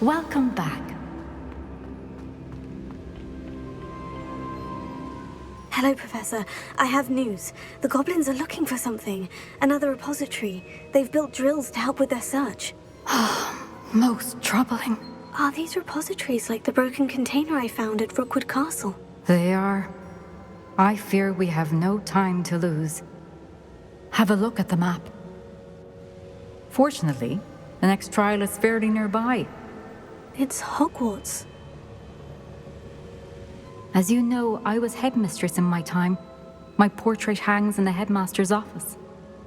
Welcome back. Hello, Professor. I have news. The goblins are looking for something. Another repository. They've built drills to help with their search. Most troubling. Are these repositories like the broken container I found at Rookwood Castle? They are. I fear we have no time to lose. Have a look at the map. Fortunately, the next trial is fairly nearby. It's Hogwarts. As you know, I was headmistress in my time. My portrait hangs in the headmaster's office.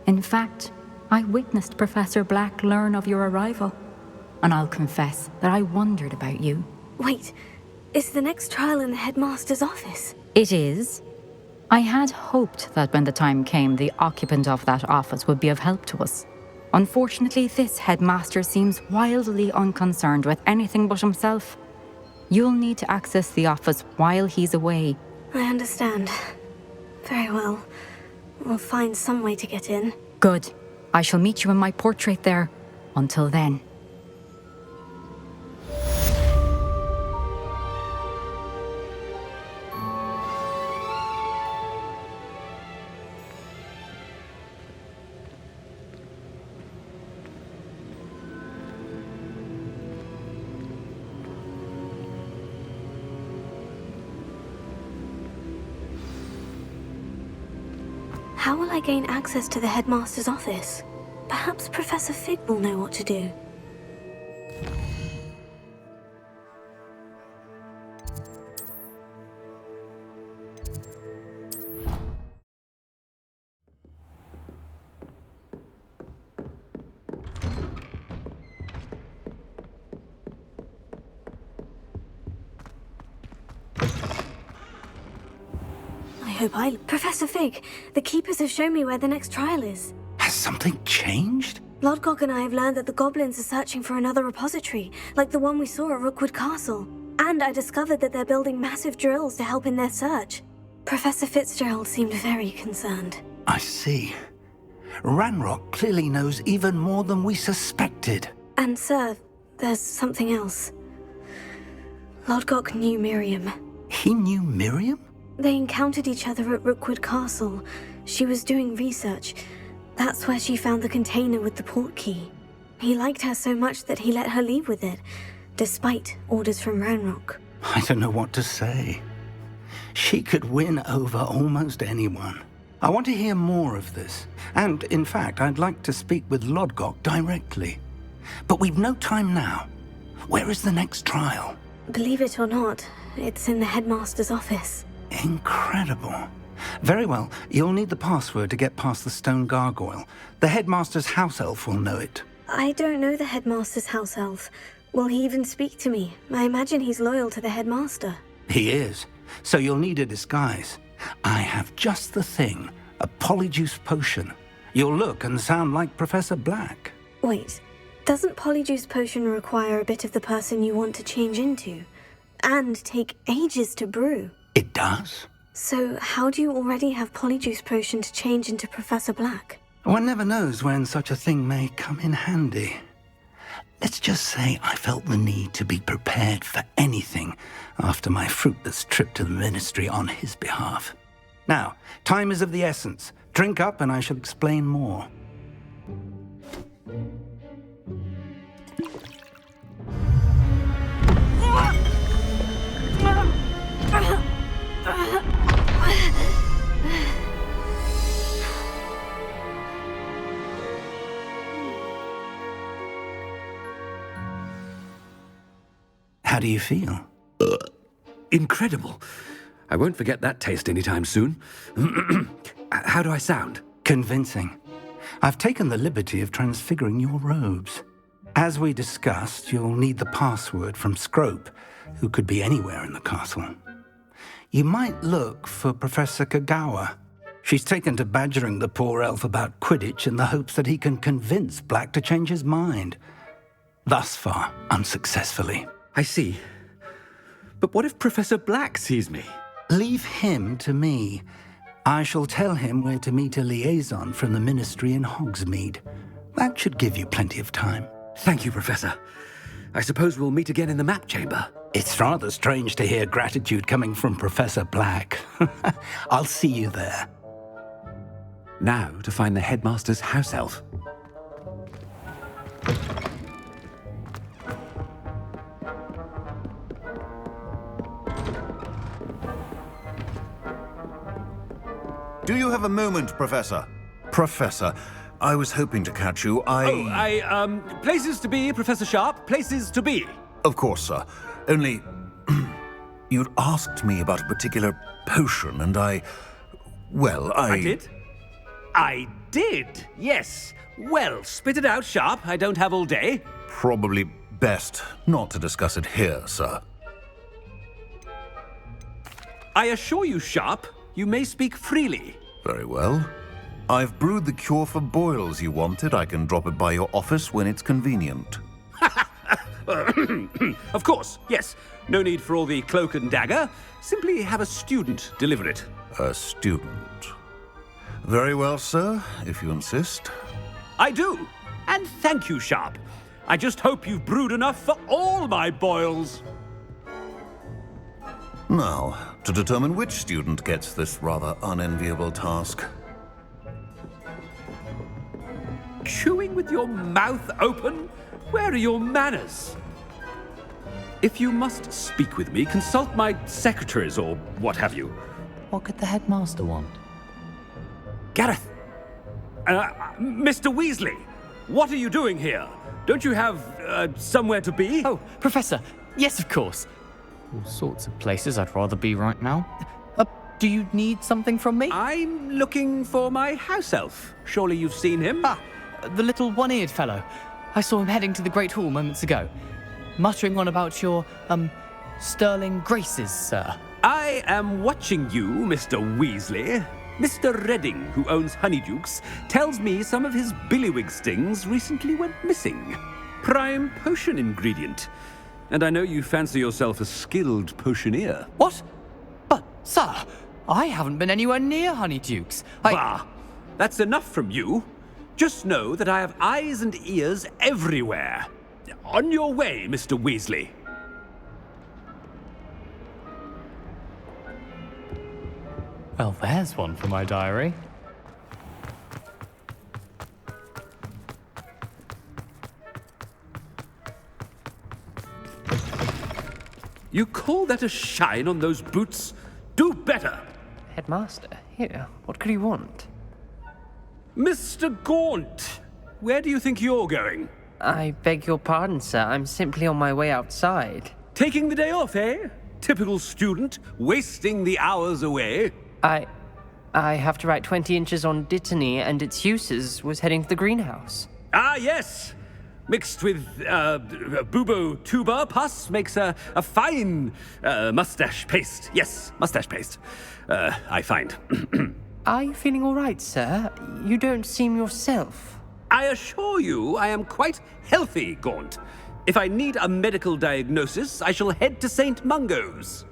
In fact, I witnessed Professor Black learn of your arrival. And I'll confess that I wondered about you. Wait, is the next trial in the headmaster's office? It is. I had hoped that when the time came, the occupant of that office would be of help to us. Unfortunately, this headmaster seems wildly unconcerned with anything but himself. You'll need to access the office while he's away. I understand. Very well. We'll find some way to get in. Good. I shall meet you in my portrait there. Until then. How will I gain access to the headmaster's office? Perhaps Professor Fig will know what to do. Professor Fig, the Keepers have shown me where the next trial is. Has something changed? Lodgok and I have learned that the goblins are searching for another repository, like the one we saw at Rookwood Castle. And I discovered that they're building massive drills to help in their search. Professor Fitzgerald seemed very concerned. I see. Ranrock clearly knows even more than we suspected. And sir, there's something else. Lodgok knew Miriam. He knew Miriam? They encountered each other at Rookwood Castle. She was doing research. That's where she found the container with the port key. He liked her so much that he let her leave with it, despite orders from Ranrock. I don't know what to say. She could win over almost anyone. I want to hear more of this. And, in fact, I'd like to speak with Lodgok directly. But we've no time now. Where is the next trial? Believe it or not, it's in the headmaster's office. Incredible. Very well, you'll need the password to get past the stone gargoyle. The headmaster's house elf will know it. I don't know the headmaster's house elf. Will he even speak to me? I imagine he's loyal to the headmaster. He is. So you'll need a disguise. I have just the thing. A polyjuice potion. You'll look and sound like Professor Black. Wait, doesn't polyjuice potion require a bit of the person you want to change into? And take ages to brew? It does. So how do you already have polyjuice potion to change into Professor Black? One never knows when such a thing may come in handy. Let's just say I felt the need to be prepared for anything after my fruitless trip to the ministry on his behalf. Now, time is of the essence. Drink up and I shall explain more. How do you feel? Incredible. I won't forget that taste anytime soon. How do I sound? Convincing. I've taken the liberty of transfiguring your robes. As we discussed, you'll need the password from Scrope, who could be anywhere in the castle. You might look for Professor Kagawa. She's taken to badgering the poor elf about Quidditch in the hopes that he can convince Black to change his mind. Thus far, unsuccessfully. I see. But what if Professor Black sees me? Leave him to me. I shall tell him where to meet a liaison from the ministry in Hogsmeade. That should give you plenty of time. Thank you, Professor. I suppose we'll meet again in the map chamber. It's rather strange to hear gratitude coming from Professor Black. I'll see you there. Now to find the headmaster's house elf. Do you have a moment, Professor? Professor, I was hoping to catch you. Places to be, Professor Sharp, places to be. Of course, sir. Only... you'd asked me about a particular potion, and I did? I did, yes. Well, spit it out, Sharp. I don't have all day. Probably best not to discuss it here, sir. I assure you, Sharp, you may speak freely. Very well. I've brewed the cure for boils you wanted. I can drop it by your office when it's convenient. Of course, yes. No need for all the cloak and dagger. Simply have a student deliver it. A student. Very well, sir, if you insist. I do. And thank you, Sharp. I just hope you've brewed enough for all my boils. Now, to determine which student gets this rather unenviable task. Chewing with your mouth open? Where are your manners? If you must speak with me, consult my secretaries or what have you. What could the headmaster want? Gareth! Mr. Weasley, what are you doing here? Don't you have somewhere to be? Oh, Professor, yes, of course. All sorts of places I'd rather be right now. Do you need something from me? I'm looking for my house elf. Surely you've seen him? Ah, the little one-eared fellow. I saw him heading to the Great Hall moments ago, muttering on about your, sterling graces, sir. I am watching you, Mr. Weasley. Mr. Redding, who owns Honeydukes, tells me some of his billywig stings recently went missing. Prime potion ingredient. And I know you fancy yourself a skilled potioneer. What? But, sir, I haven't been anywhere near Honeydukes. Bah! That's enough from you. Just know that I have eyes and ears everywhere. On your way, Mr. Weasley. Well, there's one for my diary. You call that a shine on those boots? Do better! Headmaster, here, what could he want? Mr. Gaunt, where do you think you're going? I beg your pardon, sir. I'm simply on my way outside. Taking the day off, eh? Typical student, wasting the hours away. I have to write 20 inches on Dittany and its uses. Was heading to the greenhouse. Ah, yes! Mixed with bubo tuber pus makes a fine mustache paste. Yes, mustache paste. I find. Are you feeling all right, sir? You don't seem yourself. I assure you I am quite healthy, Gaunt. If I need a medical diagnosis, I shall head to St. Mungo's.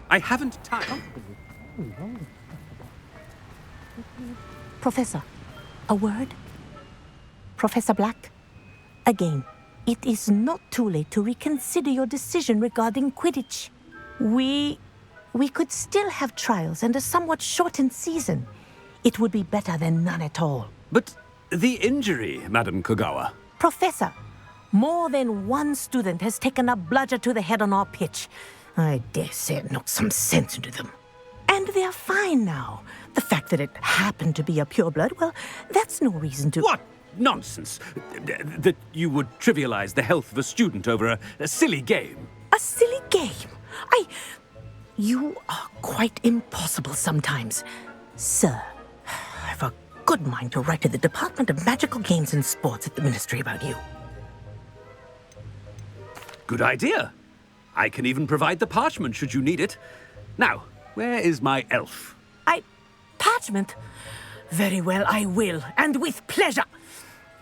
I haven't time. Professor, a word? Professor Black? Again, it is not too late to reconsider your decision regarding Quidditch. We could still have trials and a somewhat shortened season. It would be better than none at all. But the injury, Madam Kogawa. Professor, more than one student has taken a bludger to the head on our pitch. I dare say it knocked some sense into them. And they're fine now. The fact that it happened to be a pureblood, well, that's no reason to... What nonsense! That you would trivialize the health of a student over a silly game. A silly game? You are quite impossible sometimes. Sir, I've a good mind to write to the Department of Magical Games and Sports at the Ministry about you. Good idea. I can even provide the parchment should you need it. Now, where is my elf? Parchment? Very well, I will, and with pleasure.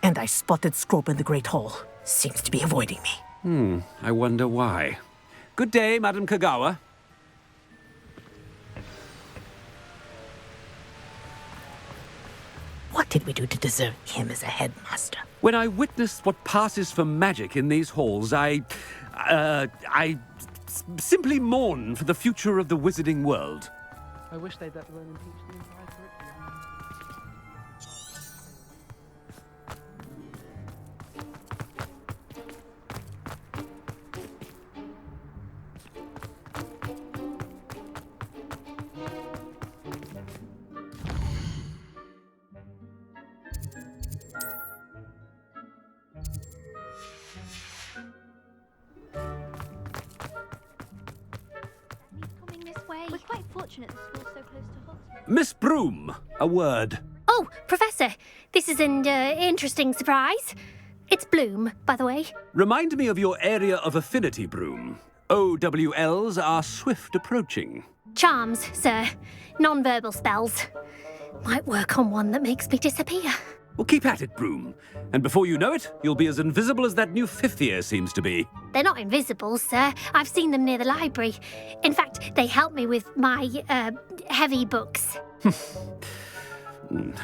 And I spotted Scrope in the Great Hall. Seems to be avoiding me. I wonder why. Good day, Madam Kogawa. we do to deserve him as a headmaster? When I witness what passes for magic in these halls, I simply mourn for the future of the wizarding world. I wish they'd let Ronan teach the entire curriculum. We're quite fortunate the school's so close to Hogsmeade. Miss Broom, a word. Oh, Professor, this is an interesting surprise. It's Bloom, by the way. Remind me of your area of affinity, Broom. OWLs are swift approaching. Charms, sir. Non-verbal spells. Might work on one that makes me disappear. Well, keep at it, Broom. And before you know it, you'll be as invisible as that new fifth year seems to be. They're not invisible, sir. I've seen them near the library. In fact, they help me with my, heavy books.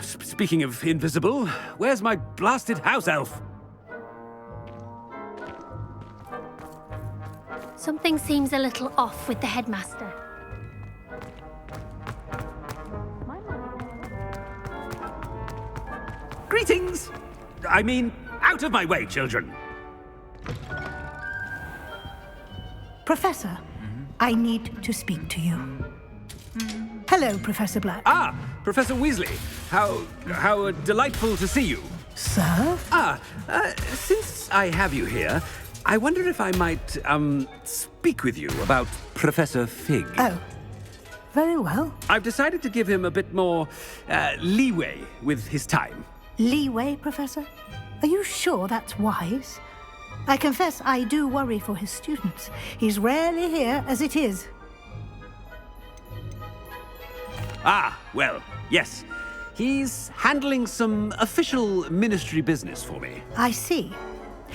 Speaking of invisible, where's my blasted house elf? Something seems a little off with the headmaster. Greetings! I mean, out of my way, children. Professor, I need to speak to you. Hello, Professor Black. Ah, Professor Weasley. How delightful to see you. Sir? Since I have you here, I wonder if I might, speak with you about Professor Fig. Oh, very well. I've decided to give him a bit more, leeway with his time. Leeway, Professor? Are you sure that's wise? I confess I do worry for his students. He's rarely here as it is. Ah, well, yes. He's handling some official ministry business for me. I see.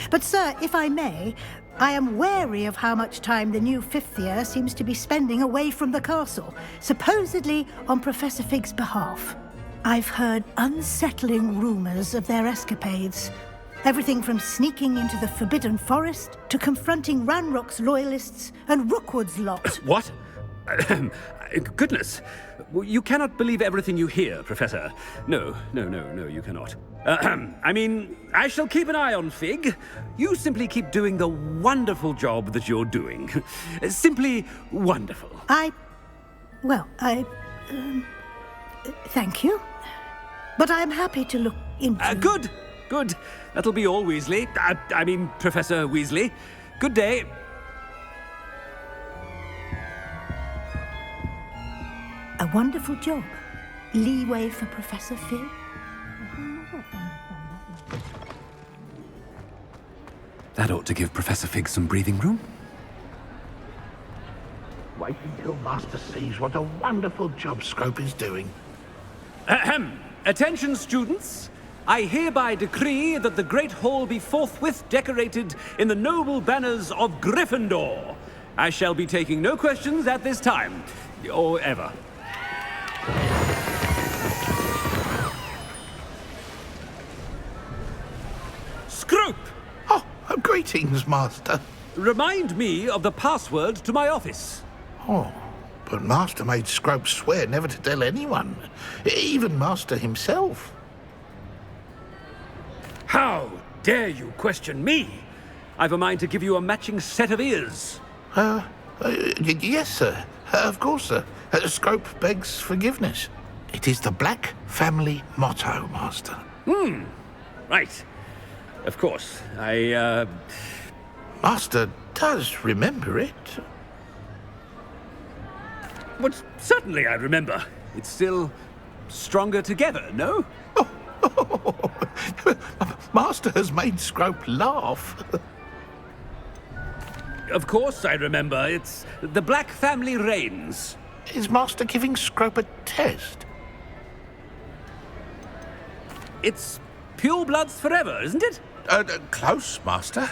But, sir, if I may, I am wary of how much time the new fifth year seems to be spending away from the castle, supposedly on Professor Fig's behalf. I've heard unsettling rumors of their escapades. Everything from sneaking into the Forbidden Forest to confronting Ranrock's loyalists and Rookwood's lot. What? Goodness. You cannot believe everything you hear, Professor. No, you cannot. I mean, I shall keep an eye on Fig. You simply keep doing the wonderful job that you're doing. Simply wonderful. Thank you. But I'm happy to look into... Good. That'll be all, Weasley. I mean, Professor Weasley. Good day. A wonderful job. Leeway for Professor Fig. That ought to give Professor Fig some breathing room. Wait until Master sees what a wonderful job Scrope is doing. Ahem. Attention, students. I hereby decree that the Great Hall be forthwith decorated in the noble banners of Gryffindor. I shall be taking no questions at this time, or ever. Scrope! Oh, greetings, Master. Remind me of the password to my office. Oh, but Master made Scrope swear never to tell anyone, even Master himself. How dare you question me? I've a mind to give you a matching set of ears. Yes, sir. Of course, sir. Scrope begs forgiveness. It is the Black family motto, Master. Right. Of course. Master does remember it. But certainly I remember. It's still stronger together, no? Master has made Scrope laugh. Of course I remember. It's the Black family reigns. Is Master giving Scrope a test? It's pure bloods forever, isn't it? Close, Master.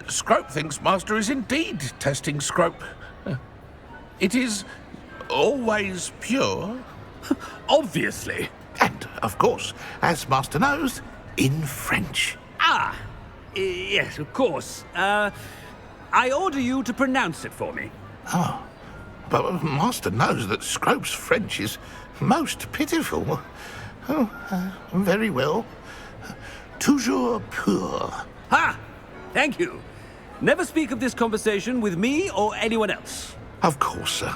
Scrope thinks Master is indeed testing Scrope. It is always pure. Obviously. And, of course, as Master knows, in French. Ah, yes, of course. I order you to pronounce it for me. Oh, but Master knows that Scrope's French is most pitiful. Oh, very well. Toujours pur. Ha! Thank you. Never speak of this conversation with me or anyone else. Of course, sir.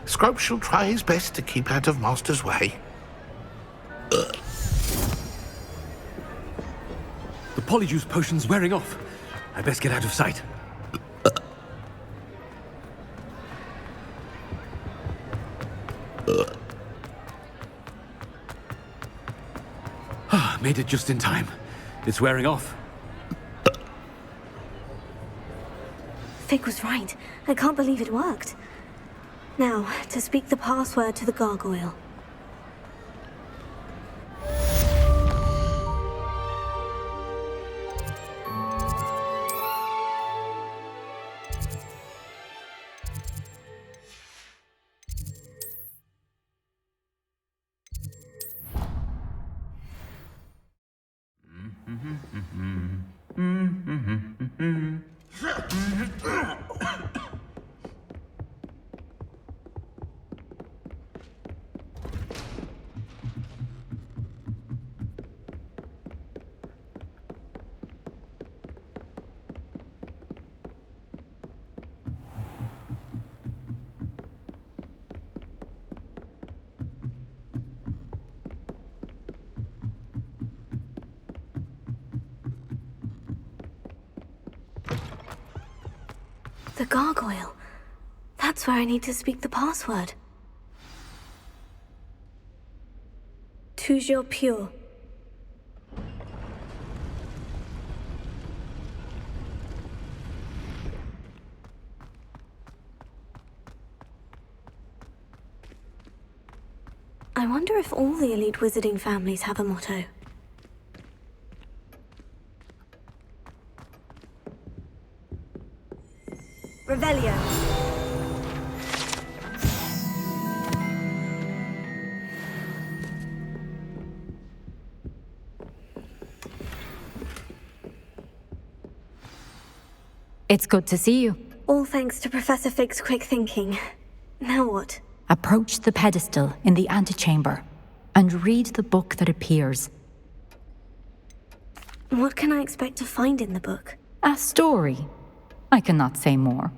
Scrope shall try his best to keep out of Master's way. The polyjuice potion's wearing off. I best get out of sight. Made it just in time. It's wearing off. Fig was right. I can't believe it worked. Now, to speak the password to the gargoyle. The gargoyle. That's where I need to speak the password. Toujours pur. I wonder if all the elite wizarding families have a motto. Revelio. It's good to see you. All thanks to Professor Fig's quick thinking. Now what? Approach the pedestal in the antechamber and read the book that appears. What can I expect to find in the book? A story. I cannot say more.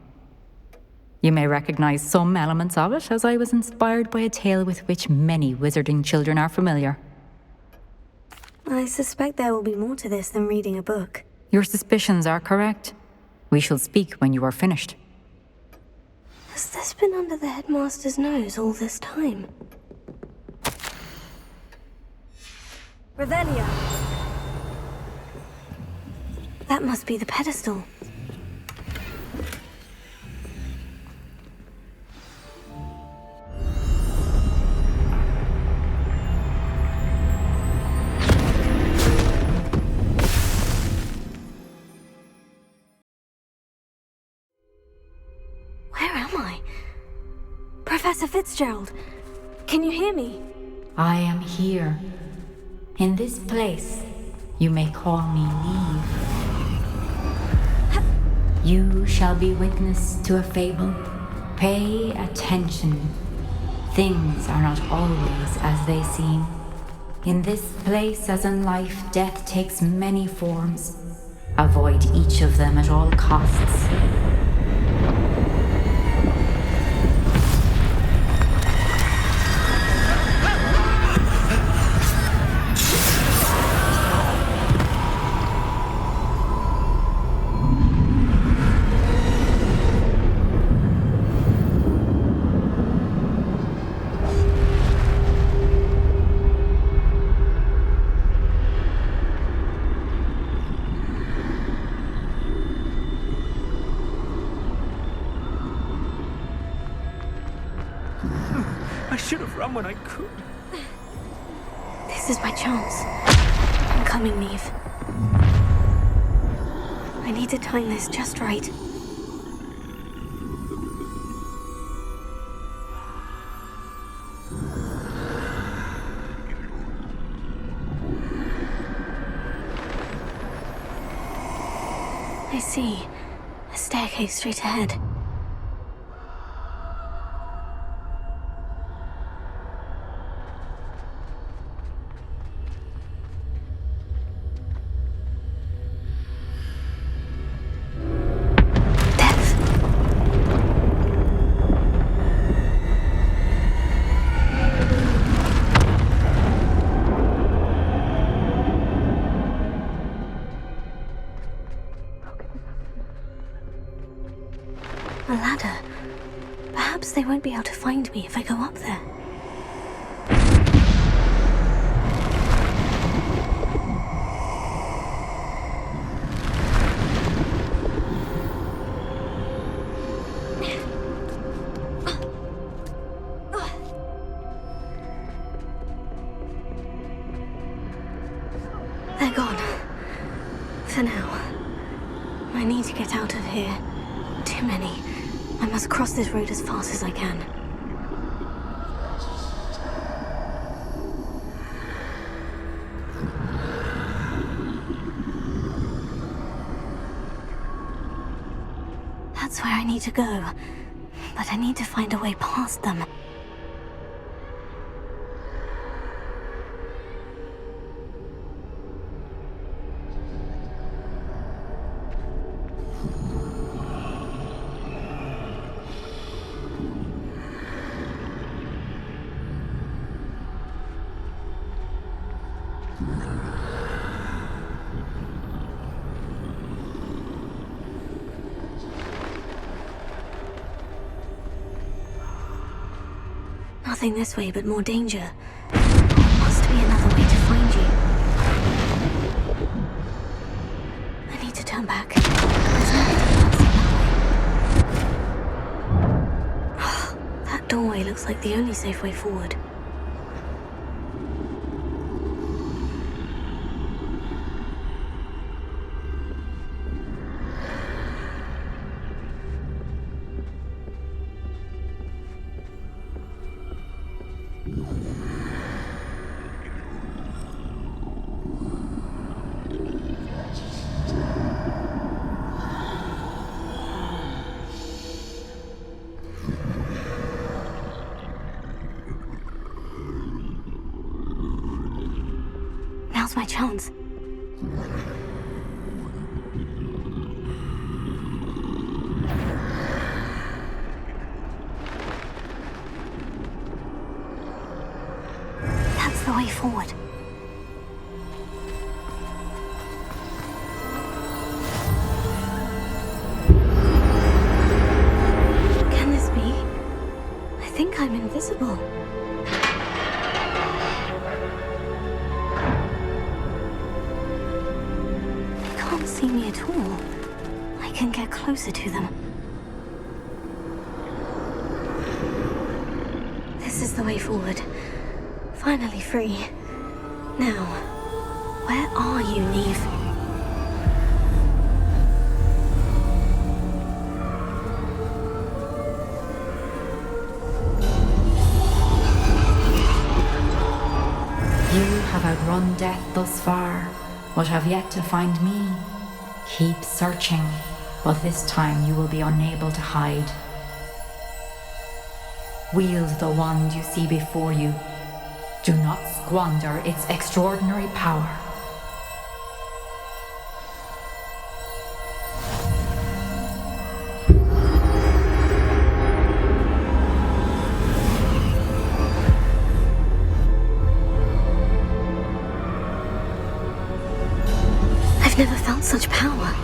You may recognize some elements of it, as I was inspired by a tale with which many wizarding children are familiar. I suspect there will be more to this than reading a book. Your suspicions are correct. We shall speak when you are finished. Has this been under the headmaster's nose all this time? Revelio. That must be the pedestal. Professor Fitzgerald, can you hear me? I am here. In this place, you may call me Neve. You shall be witness to a fable. Pay attention. Things are not always as they seem. In this place, as in life, death takes many forms. Avoid each of them at all costs. I should have run when I could. This is my chance. I'm coming, Neve. I need to time this just right. I see. A staircase straight ahead. A ladder. Perhaps they won't be able to find me if I go up there. They're gone. For now. I need to get out of here. Too many. I must cross this road as fast as I can. That's where I need to go. But I need to find a way past them. Nothing this way, but more danger. There must be another way to find you. I need to turn back. There's nothing else that way. That doorway looks like the only safe way forward. Now's my chance. That's the way forward. Can this be? I think I'm invisible. Can't see me at all. I can get closer to them. This is the way forward. Finally free. Now, where are you, Neve? You have outrun death thus far, but have yet to find me. Keep searching, but this time you will be unable to hide. Wield the wand you see before you. Do not squander its extraordinary power. I've never felt such power.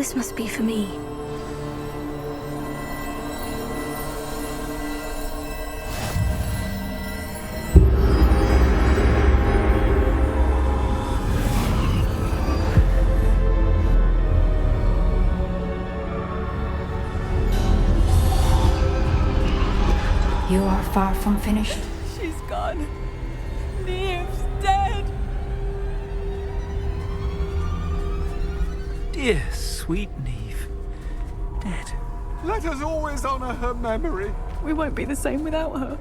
This must be for me. You are far from finished. She's gone. Neve's dead. Dear sweet Neve. Dead. Let us always honor her memory. We won't be the same without her.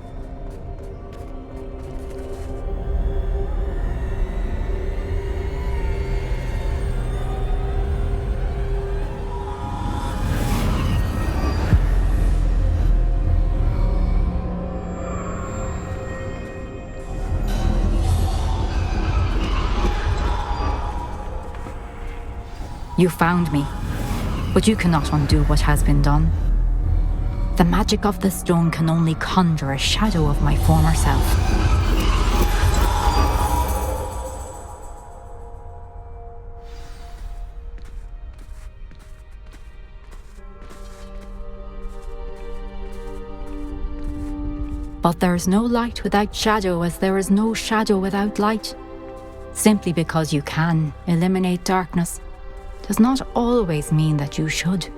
You found me, but you cannot undo what has been done. The magic of the stone can only conjure a shadow of my former self. But there is no light without shadow, as there is no shadow without light. Simply because you can eliminate darkness does not always mean that you should.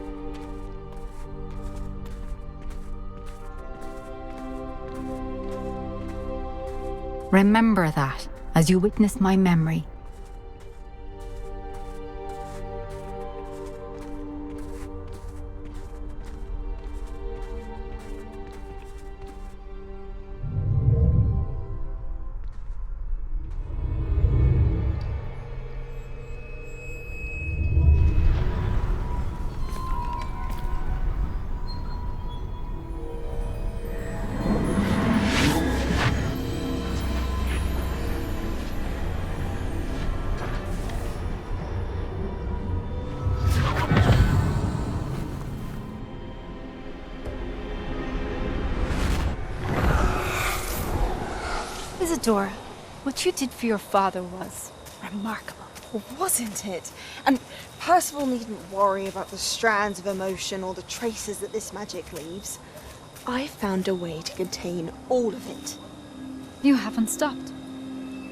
Remember that as you witness my memory. Isadora, what you did for your father was remarkable, wasn't it? And Percival needn't worry about the strands of emotion or the traces that this magic leaves. I found a way to contain all of it. You haven't stopped.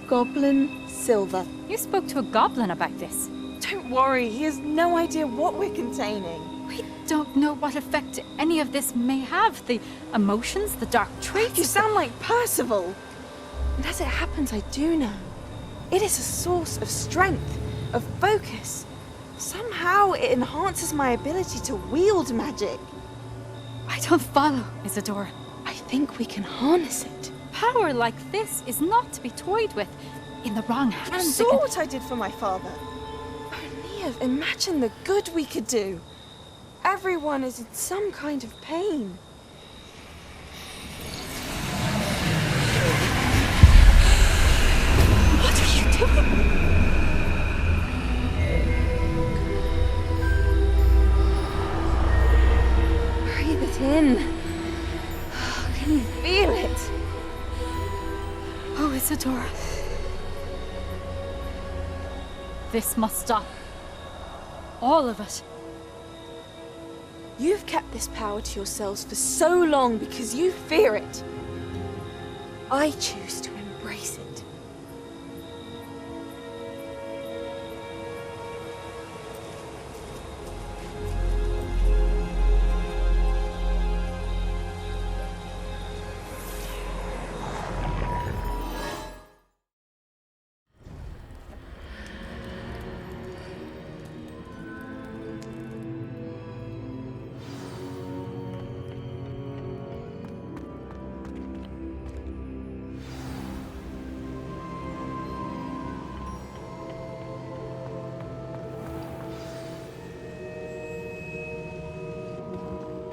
Goblin Silver. You spoke to a goblin about this. Don't worry, he has no idea what we're containing. We don't know what effect any of this may have. The emotions, the dark traits. You sound like Percival. And as it happens, I do know. It is a source of strength, of focus. Somehow it enhances my ability to wield magic. I don't follow, Isadora. I think we can harness it. Power like this is not to be toyed with. In the wrong hands. You saw what I did for my father. Oh, Neve, imagine the good we could do. Everyone is in some kind of pain. What are you doing? Breathe it in. Can you feel it? Oh, Isadora. This must stop. All of it. You've kept this power to yourselves for so long because you fear it. I choose to embrace it.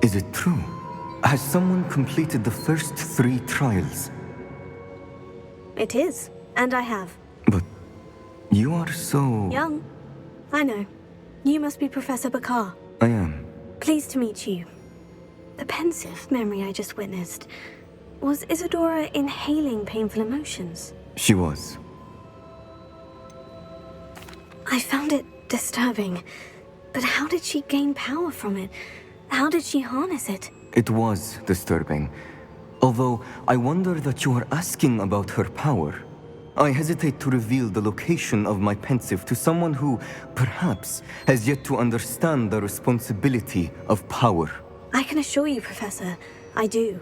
Is it true? Has someone completed the first 3 trials? It is, and I have. But you are so... Young. I know. You must be Professor Bakar. I am. Pleased to meet you. The pensive memory I just witnessed. Was Isadora inhaling painful emotions? She was. I found it disturbing. But how did she gain power from it? How did she harness it? It was disturbing. Although I wonder that you are asking about her power. I hesitate to reveal the location of my pensive to someone who, perhaps, has yet to understand the responsibility of power. I can assure you, Professor, I do.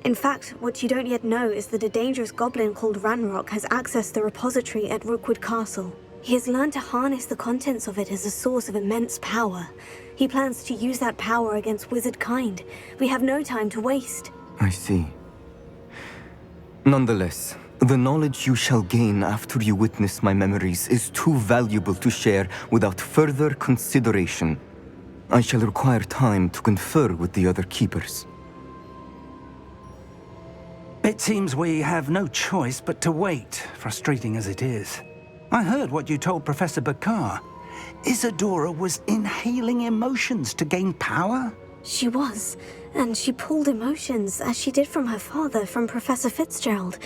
In fact, what you don't yet know is that a dangerous goblin called Ranrock has accessed the repository at Rookwood Castle. He has learned to harness the contents of it as a source of immense power. He plans to use that power against wizard kind. We have no time to waste. I see. Nonetheless, the knowledge you shall gain after you witness my memories is too valuable to share without further consideration. I shall require time to confer with the other keepers. It seems we have no choice but to wait, frustrating as it is. I heard what you told Professor Bakar. Isadora was inhaling emotions to gain power? She was, and she pulled emotions, as she did from her father, from Professor Fitzgerald,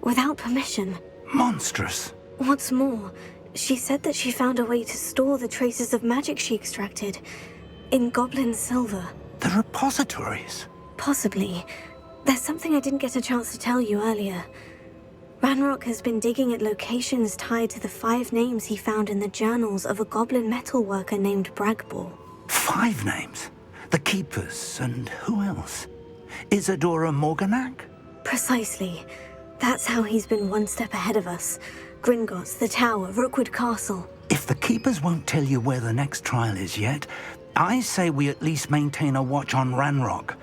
without permission. Monstrous. What's more, she said that she found a way to store the traces of magic she extracted in goblin silver. The repositories? Possibly. There's something I didn't get a chance to tell you earlier. Ranrock has been digging at locations tied to the 5 names he found in the journals of a goblin metalworker named Bragbor. 5 names? The Keepers, and who else? Isadora Morganac? Precisely. That's how he's been one step ahead of us. Gringotts, the Tower, Rookwood Castle. If the Keepers won't tell you where the next trial is yet, I say we at least maintain a watch on Ranrock.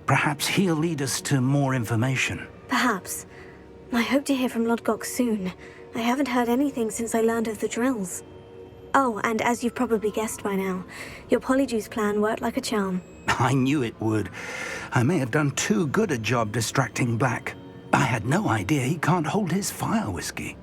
Perhaps he'll lead us to more information. Perhaps. I hope to hear from Lodgok soon. I haven't heard anything since I learned of the drills. Oh, and as you've probably guessed by now, your Polyjuice plan worked like a charm. I knew it would. I may have done too good a job distracting Black. I had no idea he can't hold his fire whiskey.